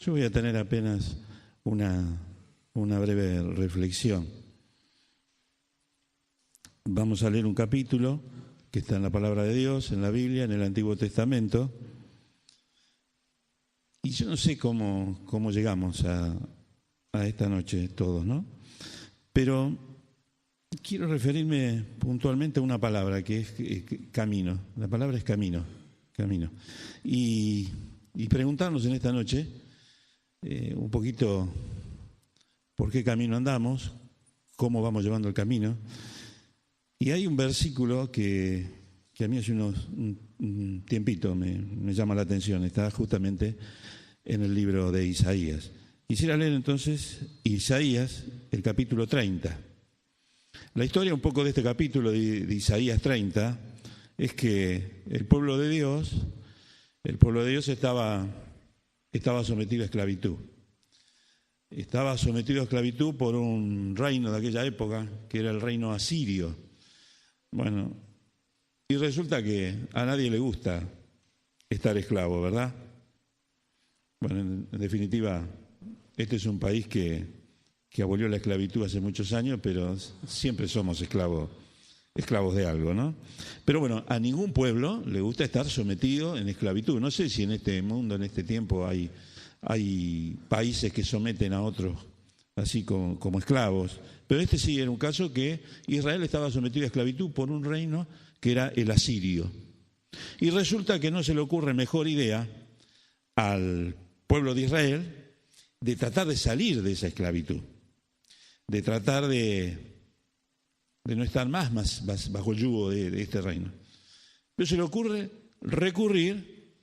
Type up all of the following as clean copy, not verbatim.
Yo voy a tener apenas una breve reflexión. Vamos a leer un capítulo que está en la Palabra de Dios, en la Biblia, en el Antiguo Testamento. Y yo no sé cómo llegamos a esta noche todos, ¿no? Pero quiero referirme puntualmente a una palabra que es camino. La palabra es camino. Y preguntarnos en esta noche un poquito por qué camino andamos, cómo vamos llevando el camino. Y hay un versículo que a mí hace un tiempito me llama la atención, está justamente en el libro de Isaías. Quisiera leer entonces Isaías, el capítulo 30. La historia un poco de este capítulo de Isaías 30 es que el pueblo de Dios estaba sometido a esclavitud. Estaba sometido a esclavitud por un reino de aquella época, que era el reino asirio. Bueno, y resulta que a nadie le gusta estar esclavo, ¿verdad? Bueno, en definitiva, este es un país que abolió la esclavitud hace muchos años, pero siempre somos esclavos de algo, ¿no? Pero bueno, a ningún pueblo le gusta estar sometido en esclavitud. No sé si en este mundo, en este tiempo, hay países que someten a otros así como esclavos, pero este sí era un caso que Israel estaba sometido a esclavitud por un reino que era el asirio. Y resulta que no se le ocurre mejor idea al pueblo de Israel de tratar de salir de esa esclavitud, de tratar de no estar más bajo el yugo de este reino. Pero se le ocurre recurrir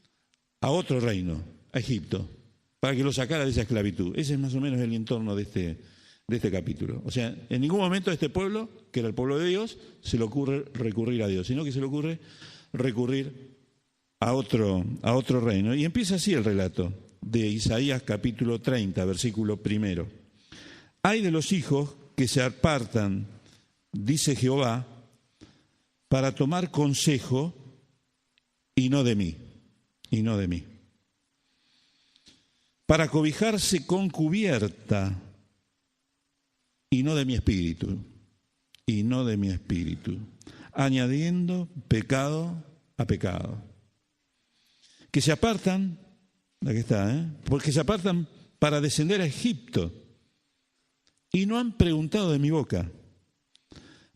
a otro reino, a Egipto, para que lo sacara de esa esclavitud. Ese es más o menos el entorno de este capítulo. O sea, en ningún momento a este pueblo, que era el pueblo de Dios, se le ocurre recurrir a Dios, sino que se le ocurre recurrir a otro reino. Y empieza así el relato de Isaías capítulo 30, versículo 1. Hay de los hijos que se apartan, dice Jehová, para tomar consejo y no de mí, para cobijarse con cubierta y no de mi espíritu, añadiendo pecado a pecado. Que se apartan, aquí está, porque se apartan para descender a Egipto y no han preguntado de mi boca,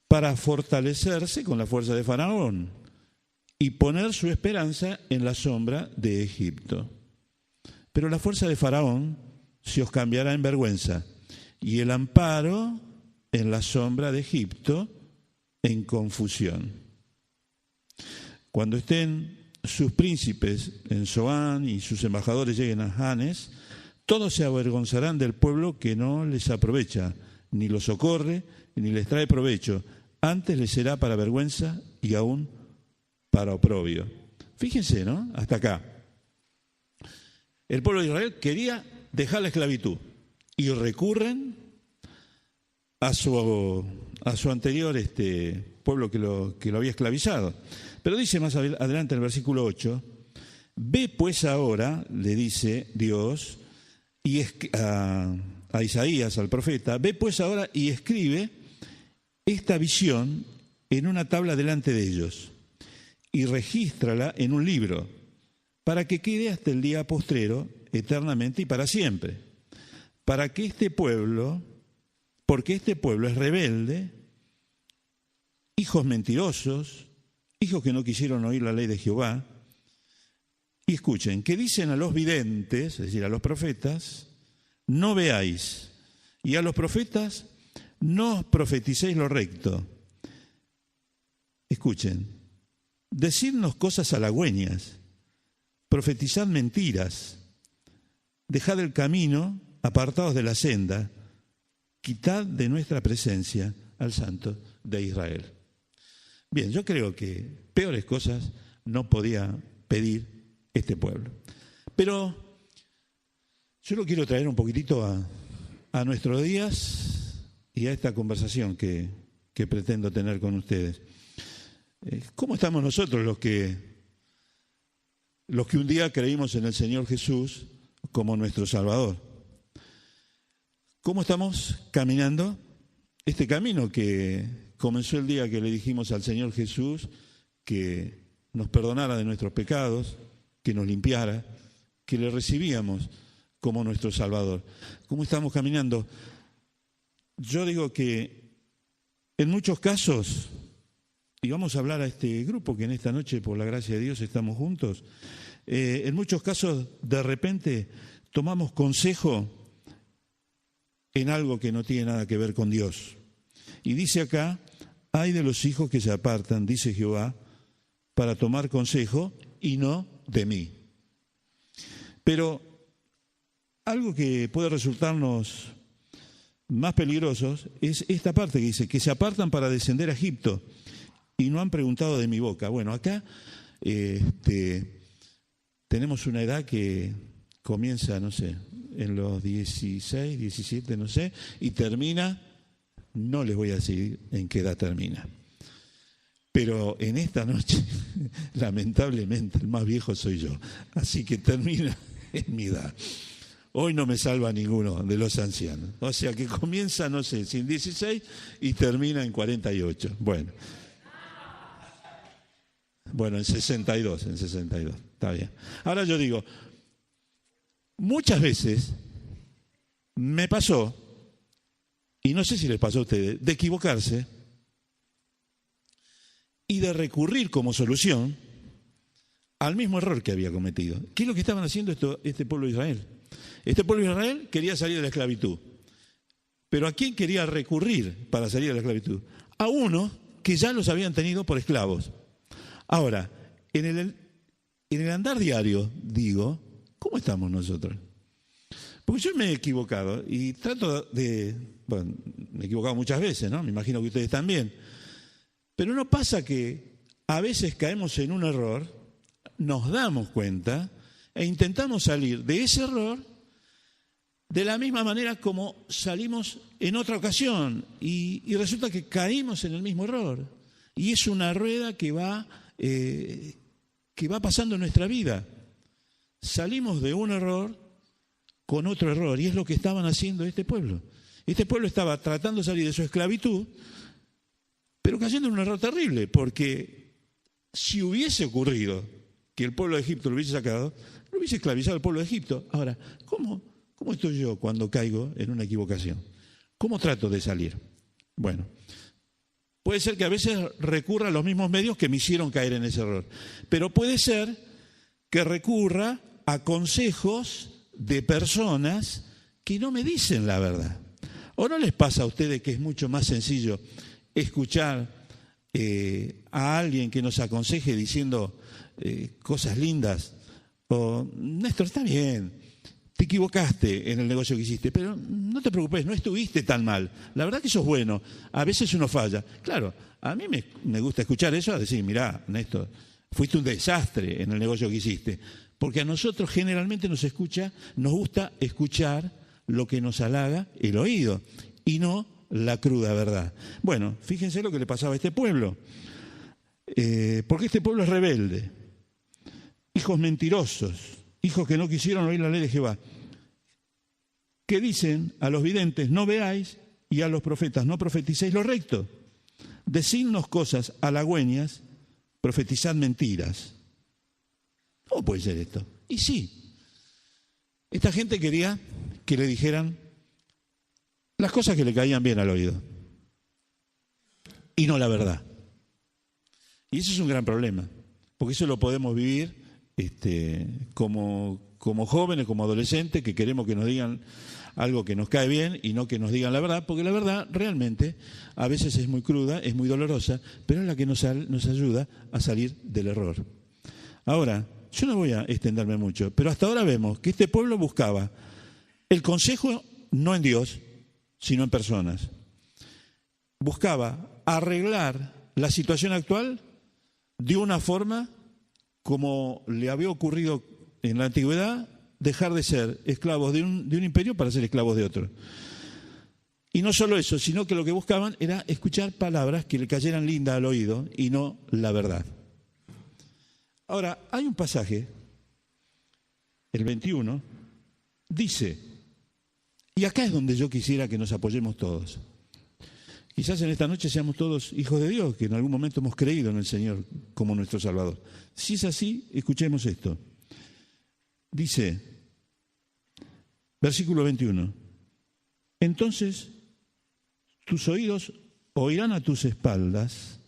para fortalecerse con la fuerza de Faraón y poner su esperanza en la sombra de Egipto. Pero la fuerza de Faraón se os cambiará en vergüenza y el amparo en la sombra de Egipto en confusión. Cuando estén sus príncipes en Zoán y sus embajadores lleguen a Hanes, todos se avergonzarán del pueblo que no les aprovecha, ni los socorre, ni les trae provecho. Antes les será para vergüenza y aún para oprobio. Fíjense, ¿no? Hasta acá. El pueblo de Israel quería dejar la esclavitud y recurren a su anterior pueblo que lo había esclavizado. Pero dice más adelante en el versículo 8, ve pues ahora, le dice Dios a Isaías, al profeta, ve pues ahora y escribe esta visión en una tabla delante de ellos y regístrala en un libro para que quede hasta el día postrero eternamente y para siempre. Porque este pueblo es rebelde, hijos mentirosos, hijos que no quisieron oír la ley de Jehová. Y escuchen, que dicen a los videntes, es decir, a los profetas, no veáis, y a los profetas no os profeticéis lo recto. Escuchen, decidnos cosas halagüeñas, profetizad mentiras, dejad el camino, apartados de la senda, quitad de nuestra presencia al Santo de Israel. Bien, yo creo que peores cosas no podía pedir este pueblo. Pero yo lo quiero traer un poquitito a nuestros días y a esta conversación que pretendo tener con ustedes. ¿Cómo estamos nosotros los que un día creímos en el Señor Jesús? como nuestro Salvador. ¿Cómo estamos caminando? Este camino que comenzó el día que le dijimos al Señor Jesús que nos perdonara de nuestros pecados, que nos limpiara, que le recibíamos como nuestro Salvador. ¿Cómo estamos caminando? Yo digo que en muchos casos, y vamos a hablar a este grupo que en esta noche, por la gracia de Dios, estamos juntos, en muchos casos de repente tomamos consejo en algo que no tiene nada que ver con Dios. Y dice acá, ay de los hijos que se apartan, dice Jehová, para tomar consejo y no de mí. Pero algo que puede resultarnos más peligrosos es esta parte que dice, que se apartan para descender a Egipto y no han preguntado de mi boca. Bueno, acá tenemos una edad que comienza, no sé, en los 16, 17, no sé, y termina, no les voy a decir en qué edad termina. Pero en esta noche, lamentablemente, el más viejo soy yo. Así que termina en mi edad. Hoy no me salva ninguno de los ancianos. O sea que comienza, no sé, sin 16 y termina en 48. Bueno, en 62, está bien. Ahora yo digo, muchas veces me pasó, y no sé si les pasó a ustedes, de equivocarse y de recurrir como solución al mismo error que había cometido. ¿Qué es lo que estaban haciendo este pueblo de Israel? Este pueblo de Israel quería salir de la esclavitud. ¿Pero a quién quería recurrir para salir de la esclavitud? A uno que ya los habían tenido por esclavos. Ahora, en el andar diario, digo, ¿cómo estamos nosotros? Porque yo me he equivocado y me he equivocado muchas veces, ¿no? Me imagino que ustedes también. Pero no pasa que a veces caemos en un error, nos damos cuenta e intentamos salir de ese error de la misma manera como salimos en otra ocasión y resulta que caímos en el mismo error. Y es una rueda que va pasando en nuestra vida. Salimos de un error con otro error y es lo que estaban haciendo este pueblo. Este pueblo estaba tratando de salir de su esclavitud, pero cayendo en un error terrible, porque si hubiese ocurrido que el pueblo de Egipto lo hubiese sacado, lo hubiese esclavizado al pueblo de Egipto. Ahora, ¿cómo estoy yo cuando caigo en una equivocación? ¿Cómo trato de salir? Bueno, puede ser que a veces recurra a los mismos medios que me hicieron caer en ese error, pero puede ser que recurra a consejos de personas que no me dicen la verdad. ¿O no les pasa a ustedes que es mucho más sencillo escuchar a alguien que nos aconseje diciendo cosas lindas? O, Néstor, está bien, te equivocaste en el negocio que hiciste, pero no te preocupes, no estuviste tan mal. La verdad que eso es bueno. A veces uno falla. Claro, a mí me gusta escuchar eso, a decir, mirá, Néstor, fuiste un desastre en el negocio que hiciste. Porque a nosotros generalmente nos gusta escuchar lo que nos halaga el oído y no la cruda verdad. Bueno, fíjense lo que le pasaba a este pueblo. Porque este pueblo es rebelde. Hijos mentirosos, hijos que no quisieron oír la ley de Jehová, que dicen a los videntes, no veáis, y a los profetas, no profeticéis lo recto. Decidnos cosas halagüeñas, profetizad mentiras. ¿Cómo puede ser esto? Y sí, esta gente quería que le dijeran las cosas que le caían bien al oído y no la verdad. Y eso es un gran problema, porque eso lo podemos vivir como jóvenes, como adolescentes, que queremos que nos digan algo que nos cae bien y no que nos digan la verdad, porque la verdad realmente a veces es muy cruda, es muy dolorosa, pero es la que nos ayuda a salir del error. Ahora, yo no voy a extenderme mucho, pero hasta ahora vemos que este pueblo buscaba el consejo no en Dios, sino en personas. Buscaba arreglar la situación actual de una forma como le había ocurrido en la antigüedad, dejar de ser esclavos de un imperio para ser esclavos de otro. Y no solo eso, sino que lo que buscaban era escuchar palabras que le cayeran lindas al oído y no la verdad. Ahora, hay un pasaje, el 21, dice, y acá es donde yo quisiera que nos apoyemos todos. Quizás en esta noche seamos todos hijos de Dios, que en algún momento hemos creído en el Señor como nuestro Salvador. Si es así, escuchemos esto. Dice, versículo 21, entonces tus oídos oirán a tus espaldas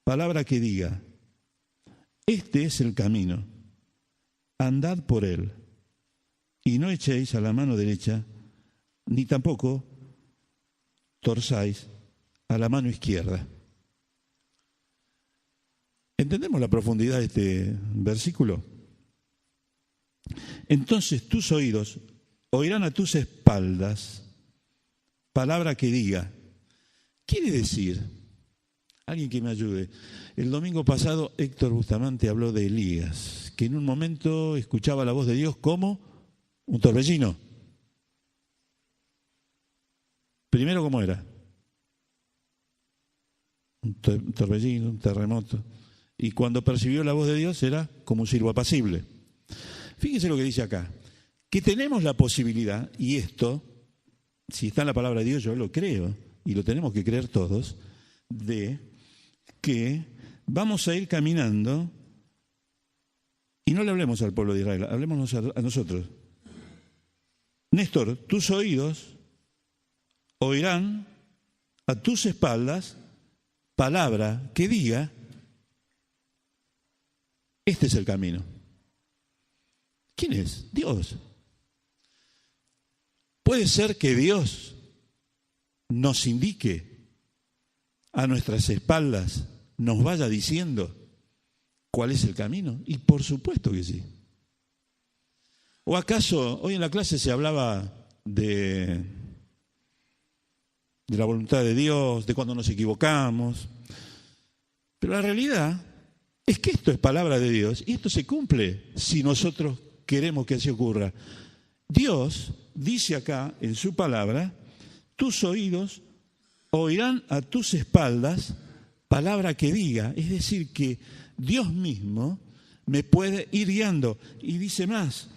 palabra que diga, este es el camino, andad por él, y no echéis a la mano derecha, ni tampoco torzáis a la mano izquierda. ¿Entendemos la profundidad de este versículo? Entonces tus oídos oirán a tus espaldas palabra que diga. Quiere decir, alguien que me ayude, el domingo pasado Héctor Bustamante habló de Elías, que en un momento escuchaba la voz de Dios como un torbellino. Primero, ¿cómo era? Un torbellino, un terremoto. Y cuando percibió la voz de Dios era como un silbo apacible. Fíjense lo que dice acá, que tenemos la posibilidad, y esto, si está en la palabra de Dios, yo lo creo, y lo tenemos que creer todos, de que vamos a ir caminando, y no le hablemos al pueblo de Israel, hablémonos a nosotros. Néstor, tus oídos oirán a tus espaldas palabra que diga, este es el camino. ¿Quién es? Dios. Puede ser que Dios nos indique a nuestras espaldas, nos vaya diciendo cuál es el camino. Y por supuesto que sí. ¿O acaso hoy en la clase se hablaba de la voluntad de Dios, de cuando nos equivocamos? Pero la realidad es que esto es palabra de Dios y esto se cumple si nosotros queremos que así ocurra. Dios dice acá en su palabra, tus oídos oirán a tus espaldas palabra que diga, es decir, que Dios mismo me puede ir guiando. Y dice más,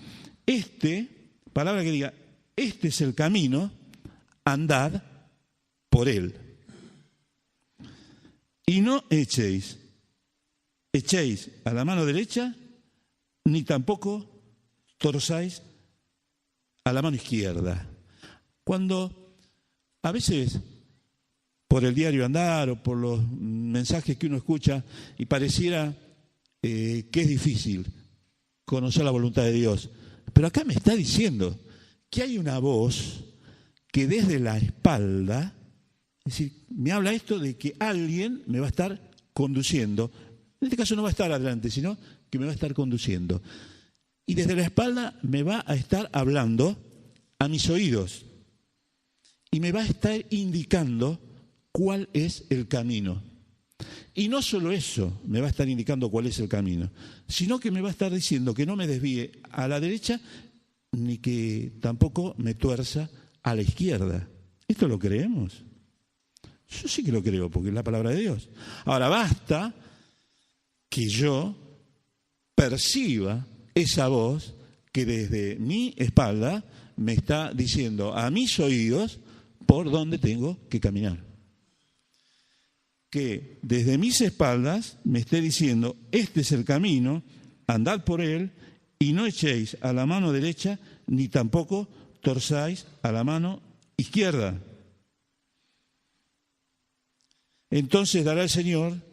palabra que diga, este es el camino, andad por él. Y no echéis a la mano derecha, ni tampoco torzáis a la mano izquierda. Cuando a veces por el diario andar o por los mensajes que uno escucha y pareciera que es difícil conocer la voluntad de Dios, pero acá me está diciendo que hay una voz que desde la espalda, es decir, me habla esto de que alguien me va a estar conduciendo. En este caso no va a estar adelante, sino que me va a estar conduciendo. Y desde la espalda me va a estar hablando a mis oídos. Y me va a estar indicando cuál es el camino. Y no solo eso me va a estar indicando cuál es el camino, sino que me va a estar diciendo que no me desvíe a la derecha ni que tampoco me tuerza a la izquierda. ¿Esto lo creemos? Yo sí que lo creo, porque es la palabra de Dios. Ahora, basta que yo perciba esa voz que desde mi espalda me está diciendo a mis oídos por dónde tengo que caminar. Que desde mis espaldas me esté diciendo, este es el camino, andad por él, y no echéis a la mano derecha, ni tampoco torzáis a la mano izquierda. Entonces dará el Señor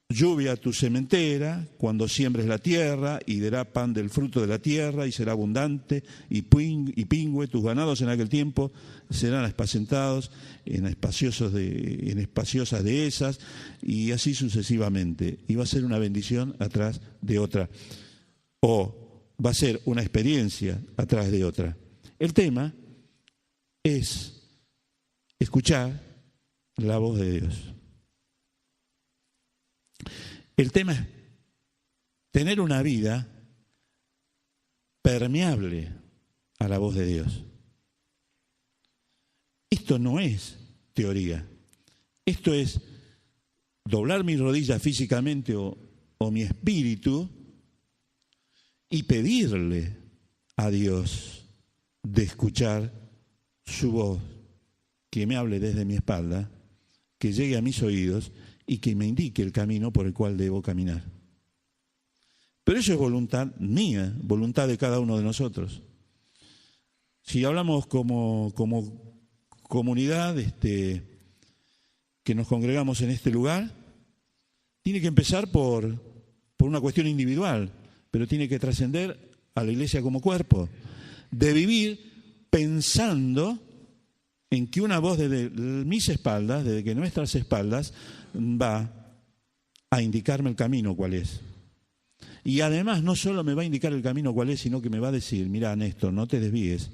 lluvia a tu sementera, cuando siembres la tierra, y dará pan del fruto de la tierra, y será abundante, y pingüe, tus ganados en aquel tiempo serán apacentados en espaciosas dehesas, y así sucesivamente. Y va a ser una bendición atrás de otra, o va a ser una experiencia atrás de otra. El tema es escuchar la voz de Dios. El tema es tener una vida permeable a la voz de Dios. Esto no es teoría. Esto es doblar mis rodillas físicamente o mi espíritu y pedirle a Dios de escuchar su voz, que me hable desde mi espalda, que llegue a mis oídos y que me indique el camino por el cual debo caminar. Pero eso es voluntad mía, voluntad de cada uno de nosotros. Si hablamos como comunidad que nos congregamos en este lugar, tiene que empezar por una cuestión individual, pero tiene que trascender a la iglesia como cuerpo, de vivir pensando en que una voz desde mis espaldas, desde que nuestras espaldas, va a indicarme el camino cuál es. Y además no solo me va a indicar el camino cuál es, sino que me va a decir, mira, Néstor, no te desvíes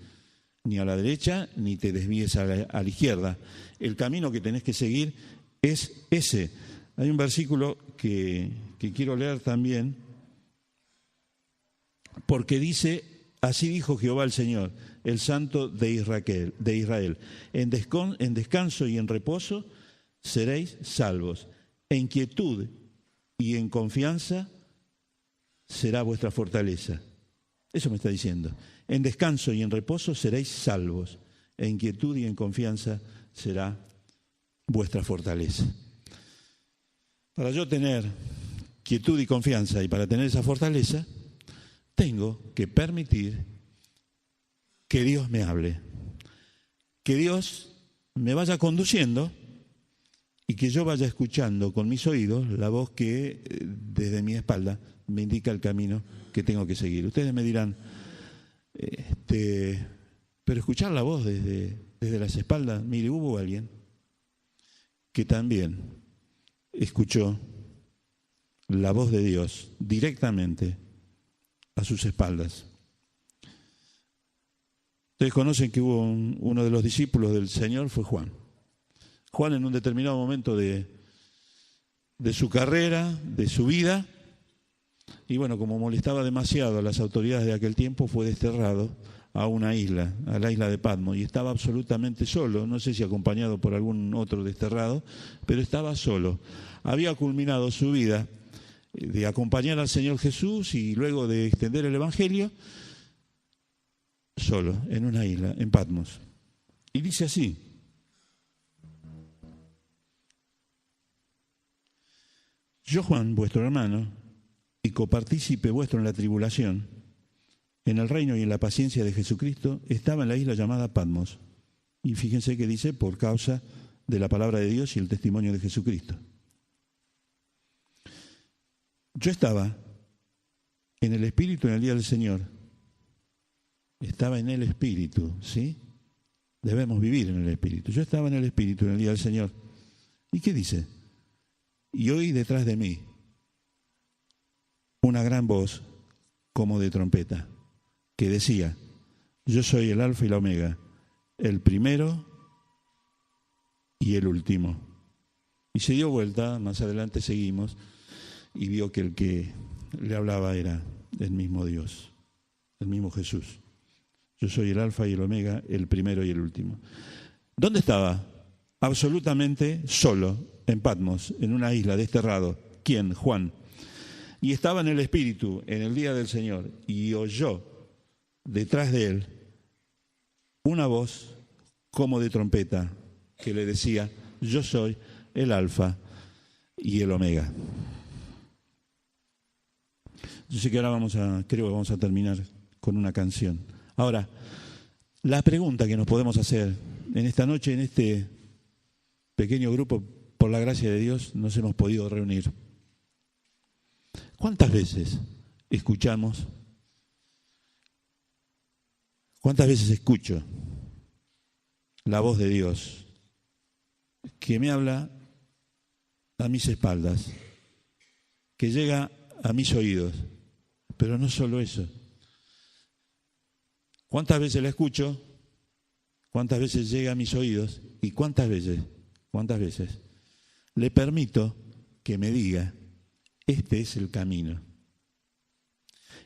ni a la derecha ni te desvíes a la izquierda. El camino que tenés que seguir es ese. Hay un versículo que quiero leer también, porque dice, así dijo Jehová el Señor, el Santo de Israel, en descanso y en reposo seréis salvos, en quietud y en confianza será vuestra fortaleza. Eso me está diciendo. En descanso y en reposo seréis salvos, en quietud y en confianza será vuestra fortaleza. Para yo tener quietud y confianza y para tener esa fortaleza, tengo que permitir que Dios me hable, que Dios me vaya conduciendo y que yo vaya escuchando con mis oídos la voz que desde mi espalda me indica el camino que tengo que seguir. Ustedes me dirán, pero escuchar la voz desde las espaldas, mire, hubo alguien que también escuchó la voz de Dios directamente a sus espaldas. Ustedes conocen que hubo uno de los discípulos del Señor, fue Juan. Juan en un determinado momento de su carrera, de su vida, y bueno, como molestaba demasiado a las autoridades de aquel tiempo, fue desterrado a una isla, a la isla de Patmos, y estaba absolutamente solo, no sé si acompañado por algún otro desterrado, pero estaba solo. Había culminado su vida de acompañar al Señor Jesús y luego de extender el Evangelio, solo, en una isla, en Patmos. Y dice así: yo, Juan, vuestro hermano, y copartícipe vuestro en la tribulación, en el reino y en la paciencia de Jesucristo, estaba en la isla llamada Patmos. Y fíjense que dice, por causa de la palabra de Dios y el testimonio de Jesucristo. Yo estaba en el Espíritu en el día del Señor. Estaba en el Espíritu, ¿sí? Debemos vivir en el Espíritu. Yo estaba en el Espíritu en el día del Señor. ¿Y qué dice? Y oí detrás de mí una gran voz como de trompeta, que decía, yo soy el Alfa y la Omega, el primero y el último. Y se dio vuelta, más adelante seguimos, y vio que el que le hablaba era el mismo Dios, el mismo Jesús. Yo soy el Alfa y el Omega, el primero y el último. ¿Dónde estaba? Absolutamente solo, en Patmos, en una isla, desterrado. ¿Quién? Juan. Y estaba en el Espíritu, en el día del Señor, y oyó detrás de él una voz como de trompeta que le decía, yo soy el Alfa y el Omega. Yo sé que ahora creo que vamos a terminar con una canción. Ahora, la pregunta que nos podemos hacer en esta noche, en este pequeño grupo, por la gracia de Dios, nos hemos podido reunir. ¿Cuántas veces escuchamos? ¿Cuántas veces escucho la voz de Dios que me habla a mis espaldas, que llega a mis oídos? Pero no solo eso. ¿Cuántas veces la escucho? ¿Cuántas veces llega a mis oídos? ¿Y cuántas veces le permito que me diga, este es el camino?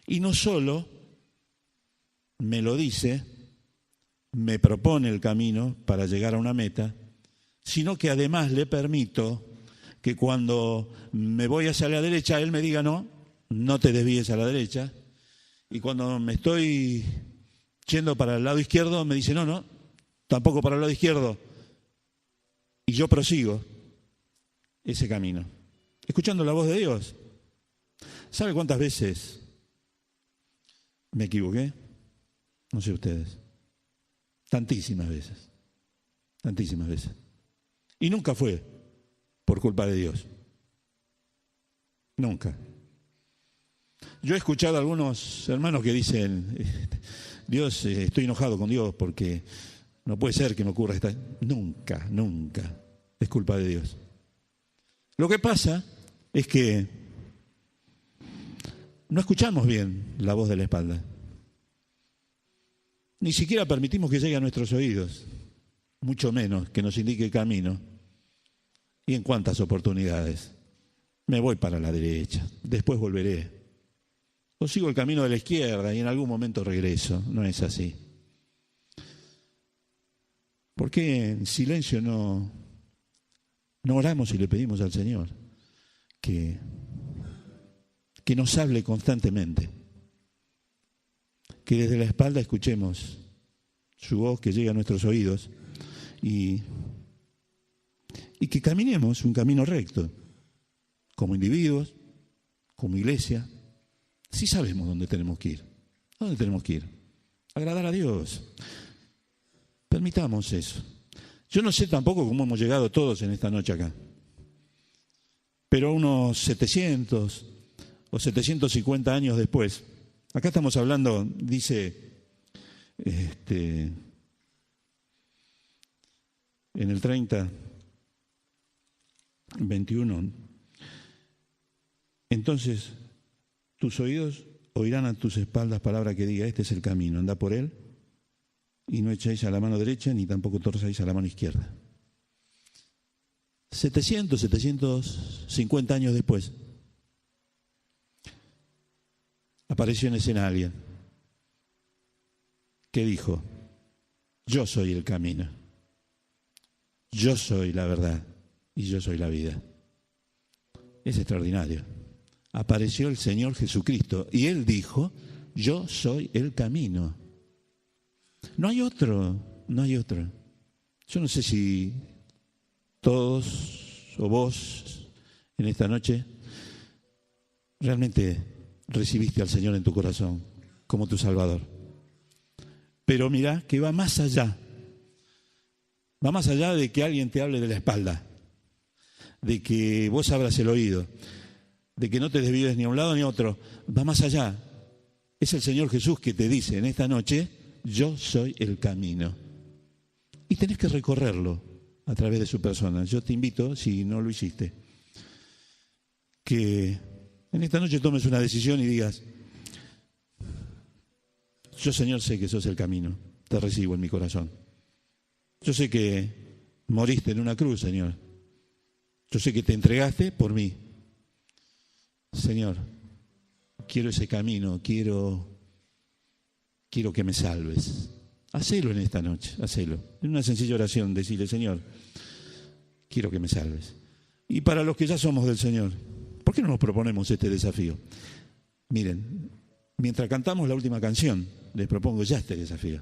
Y no solo me lo dice, me propone el camino para llegar a una meta, sino que además le permito que cuando me voy hacia la derecha, él me diga, no te desvíes a la derecha. Y cuando me estoy yendo para el lado izquierdo, me dice, no, tampoco para el lado izquierdo. Y yo prosigo ese camino, escuchando la voz de Dios. ¿Sabe cuántas veces me equivoqué? No sé ustedes. Tantísimas veces. Tantísimas veces. Y nunca fue por culpa de Dios. Nunca. Yo he escuchado a algunos hermanos que dicen, Dios, estoy enojado con Dios porque no puede ser que me ocurra esta. Nunca, nunca es culpa de Dios. Lo que pasa es que no escuchamos bien la voz de la espalda. Ni siquiera permitimos que llegue a nuestros oídos, mucho menos que nos indique el camino. ¿Y en cuántas oportunidades? Me voy para la derecha, después volveré. O sigo el camino de la izquierda y en algún momento regreso. No es así. ¿Por qué en silencio no oramos y le pedimos al Señor que nos hable constantemente? Que desde la espalda escuchemos su voz que llega a nuestros oídos y que caminemos un camino recto, como individuos, como iglesia. Sí sabemos dónde tenemos que ir. ¿A dónde tenemos que ir? Agradar a Dios. Permitamos eso. Yo no sé tampoco cómo hemos llegado todos en esta noche acá, pero unos 700 o 750 años después, acá estamos hablando, dice, en el 30, 21, entonces tus oídos oirán a tus espaldas palabra que diga, este es el camino, anda por él y no echéis a la mano derecha ni tampoco torzáis a la mano izquierda. 750 años después, apareció en escena alguien que dijo, yo soy el camino, yo soy la verdad y yo soy la vida. Es extraordinario. Apareció el Señor Jesucristo y Él dijo, yo soy el camino. No hay otro, no hay otro. Yo no sé si todos o vos en esta noche realmente recibiste al Señor en tu corazón como tu Salvador. Pero mira que va más allá de que alguien te hable de la espalda, de que vos abras el oído, de que no te desvíes ni a un lado ni a otro. Va más allá. Es el Señor Jesús que te dice en esta noche, yo soy el camino. Y tenés que recorrerlo a través de su persona. Yo te invito, si no lo hiciste, que en esta noche tomes una decisión y digas, yo, Señor, sé que sos el camino, te recibo en mi corazón. Yo sé que moriste en una cruz, Señor. Yo sé que te entregaste por mí. Señor, quiero ese camino, quiero que me salves. Hacelo en esta noche, hacelo. En una sencilla oración, decirle, Señor, quiero que me salves. Y para los que ya somos del Señor, ¿por qué no nos proponemos este desafío? Miren, mientras cantamos la última canción, les propongo ya este desafío.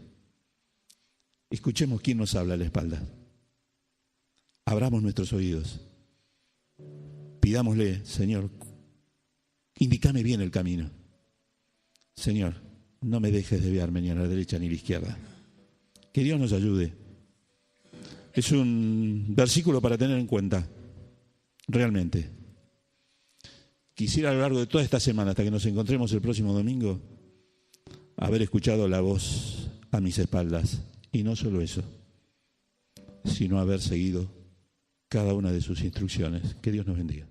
Escuchemos quién nos habla a la espalda. Abramos nuestros oídos. Pidámosle, Señor, indícame bien el camino. Señor, no me dejes desviarme ni a la derecha ni a la izquierda. Que Dios nos ayude. Es un versículo para tener en cuenta, realmente. Quisiera a lo largo de toda esta semana, hasta que nos encontremos el próximo domingo, haber escuchado la voz a mis espaldas. Y no solo eso, sino haber seguido cada una de sus instrucciones. Que Dios nos bendiga.